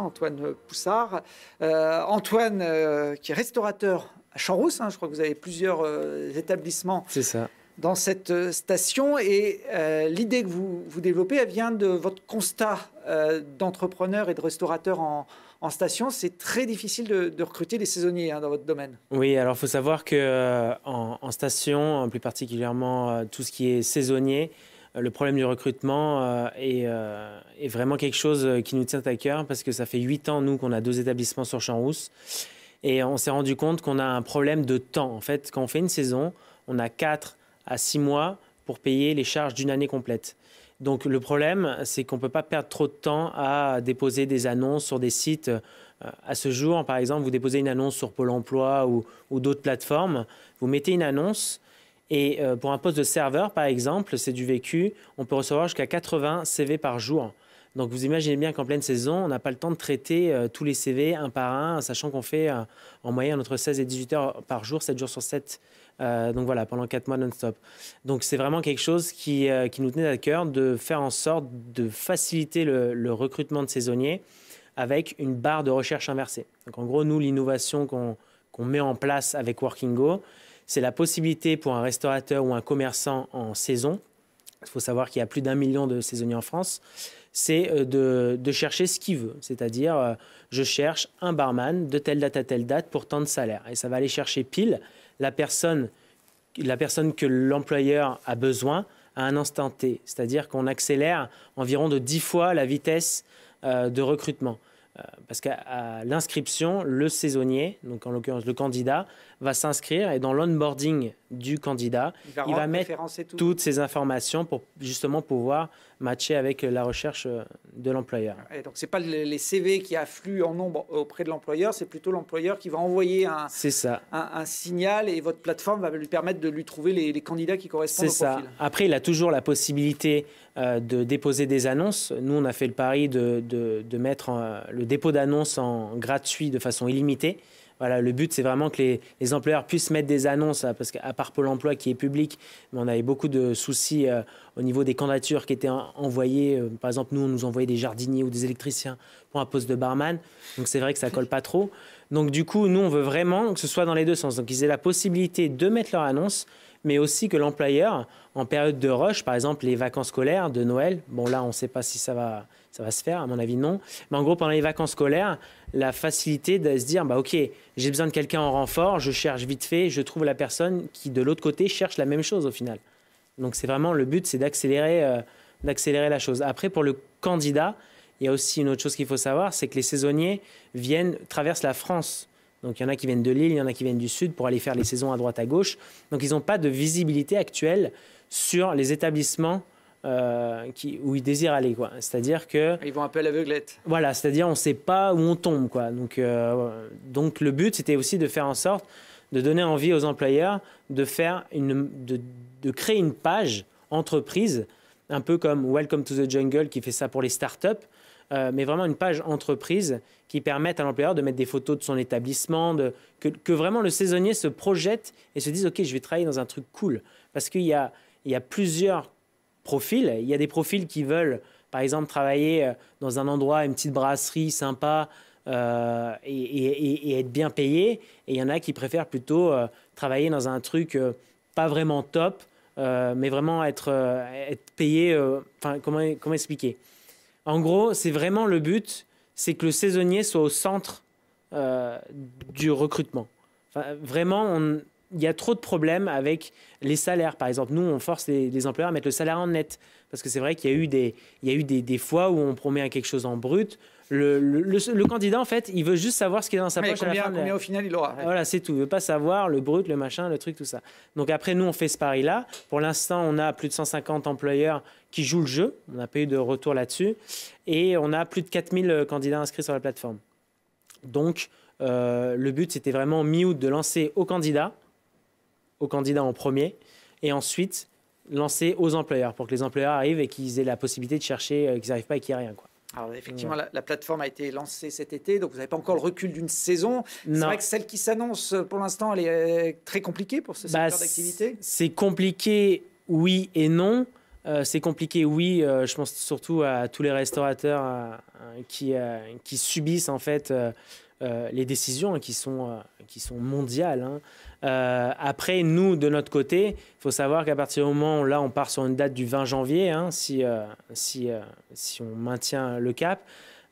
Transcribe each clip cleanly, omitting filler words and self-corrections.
Antoine Poussard. Antoine, qui est restaurateur à Champs-Rousse, je crois que vous avez plusieurs établissements. C'est ça. Dans cette station. Et l'idée que vous développez, elle vient de votre constat d'entrepreneur et de restaurateur en station. C'est très difficile de recruter des saisonniers dans votre domaine. Oui, alors il faut savoir qu'en station, plus particulièrement tout ce qui est saisonnier, le problème du recrutement est vraiment quelque chose qui nous tient à cœur parce que ça fait 8 ans, nous, qu'on a 2 établissements sur Champs-Rousse. Et on s'est rendu compte qu'on a un problème de temps. En fait, quand on fait une saison, on a 4 à 6 mois pour payer les charges d'une année complète. Donc le problème, c'est qu'on ne peut pas perdre trop de temps à déposer des annonces sur des sites. À ce jour, par exemple, vous déposez une annonce sur Pôle emploi ou d'autres plateformes, vous mettez une annonce et pour un poste de serveur, par exemple, c'est du vécu, on peut recevoir jusqu'à 80 CV par jour. Donc vous imaginez bien qu'en pleine saison, on n'a pas le temps de traiter tous les CV un par un, sachant qu'on fait en moyenne entre 16 et 18 heures par jour, 7 jours sur 7. Donc voilà, pendant 4 mois non-stop. Donc c'est vraiment quelque chose qui nous tenait à cœur de faire en sorte de faciliter le recrutement de saisonniers avec une barre de recherche inversée. Donc en gros, nous, l'innovation qu'on met en place avec Workingo, c'est la possibilité pour un restaurateur ou un commerçant en saison, il faut savoir qu'il y a plus d'1 million de saisonniers en France, c'est de chercher ce qu'il veut. C'est-à-dire, je cherche un barman de telle date à telle date pour tant de salaire. Et ça va aller chercher pile la personne que l'employeur a besoin à un instant T. C'est-à-dire qu'on accélère environ de 10 fois la vitesse de recrutement. Parce qu'à l'inscription, le saisonnier, donc en l'occurrence le candidat, va s'inscrire et dans l'onboarding du candidat, il va mettre toutes ces informations pour justement pouvoir matcher avec la recherche de l'employeur. Et donc, ce n'est pas les CV qui affluent en nombre auprès de l'employeur, c'est plutôt l'employeur qui va envoyer un signal et votre plateforme va lui permettre de lui trouver les candidats qui correspondent au profil. Après, il a toujours la possibilité de déposer des annonces. Nous, on a fait le pari de mettre le dépôt d'annonces en gratuit de façon illimitée. Voilà, le but, c'est vraiment que les employeurs puissent mettre des annonces, parce qu'à part Pôle emploi qui est public, mais on avait beaucoup de soucis au niveau des candidatures qui étaient envoyées. Par exemple, nous, on nous envoyait des jardiniers ou des électriciens pour un poste de barman. Donc, c'est vrai que ça ne colle pas trop. Donc, du coup, nous, on veut vraiment que ce soit dans les deux sens. Donc, ils aient la possibilité de mettre leur annonce, mais aussi que l'employeur, en période de rush, par exemple les vacances scolaires de Noël, bon là on ne sait pas si ça va se faire, à mon avis non, mais en gros pendant les vacances scolaires, la facilité de se dire, bah ok, j'ai besoin de quelqu'un en renfort, je cherche vite fait, je trouve la personne qui de l'autre côté cherche la même chose au final. Donc c'est vraiment le but, c'est d'accélérer la chose. Après pour le candidat, il y a aussi une autre chose qu'il faut savoir, c'est que les saisonniers traversent la France. Donc, il y en a qui viennent de Lille, il y en a qui viennent du Sud pour aller faire les saisons à droite, à gauche. Donc, ils n'ont pas de visibilité actuelle sur les établissements où ils désirent aller. C'est-à-dire que... Ils vont un peu à l'aveuglette. Voilà, c'est-à-dire on ne sait pas où on tombe. Donc, le but, c'était aussi de faire en sorte de donner envie aux employeurs de créer une page entreprise, un peu comme Welcome to the Jungle qui fait ça pour les startups, mais vraiment une page entreprise qui permette à l'employeur de mettre des photos de son établissement, que vraiment le saisonnier se projette et se dise « Ok, je vais travailler dans un truc cool ». Parce qu'il y a plusieurs profils. Il y a des profils qui veulent, par exemple, travailler dans un endroit, une petite brasserie sympa et être bien payé. Et il y en a qui préfèrent plutôt travailler dans un truc pas vraiment top, mais vraiment être payé. Comment expliquer ? En gros, c'est vraiment le but, c'est que le saisonnier soit au centre du recrutement. Vraiment, il y a trop de problèmes avec les salaires. Par exemple, nous, on force les employeurs à mettre le salaire en net. Parce que c'est vrai qu'il y a eu des fois où on promet quelque chose en brut. Le candidat, en fait, il veut juste savoir ce qu'il a dans sa poche. Combien au final il aura. Voilà, c'est tout. Il ne veut pas savoir le brut, le machin, le truc, tout ça. Donc après, nous, on fait ce pari-là. Pour l'instant, on a plus de 150 employeurs qui jouent le jeu. On n'a pas eu de retour là-dessus. Et on a plus de 4000 candidats inscrits sur la plateforme. Donc, le but, c'était vraiment mi-août de lancer aux candidats en premier, et ensuite lancer aux employeurs pour que les employeurs arrivent et qu'ils aient la possibilité de chercher, qu'ils n'arrivent pas et qu'il n'y ait rien. Alors effectivement, la plateforme a été lancée cet été, donc vous n'avez pas encore le recul d'une saison. C'est vrai que celle qui s'annonce pour l'instant, elle est très compliquée pour ce secteur d'activité. C'est compliqué, oui et non. C'est compliqué, oui. Je pense surtout à tous les restaurateurs qui subissent en fait les décisions qui sont mondiales. Hein. Après, nous, de notre côté, il faut savoir qu'à partir du moment où là, on part sur une date du 20 janvier, hein, si on maintient le cap,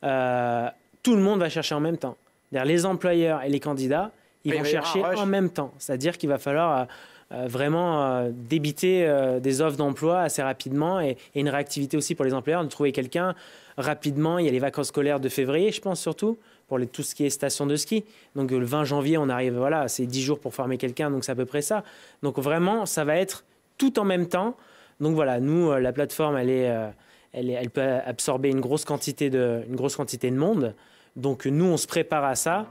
tout le monde va chercher en même temps. Les employeurs et les candidats, ils vont chercher en même temps. C'est-à-dire qu'il va falloir vraiment débiter des offres d'emploi assez rapidement et une réactivité aussi pour les employeurs de trouver quelqu'un rapidement. Il y a les vacances scolaires de février, je pense surtout, pour tout ce qui est station de ski. Donc le 20 janvier, on arrive, voilà, c'est 10 jours pour former quelqu'un, donc c'est à peu près ça. Donc vraiment, ça va être tout en même temps. Donc voilà, nous, la plateforme, elle peut absorber une grosse quantité de monde. Donc nous, on se prépare à ça.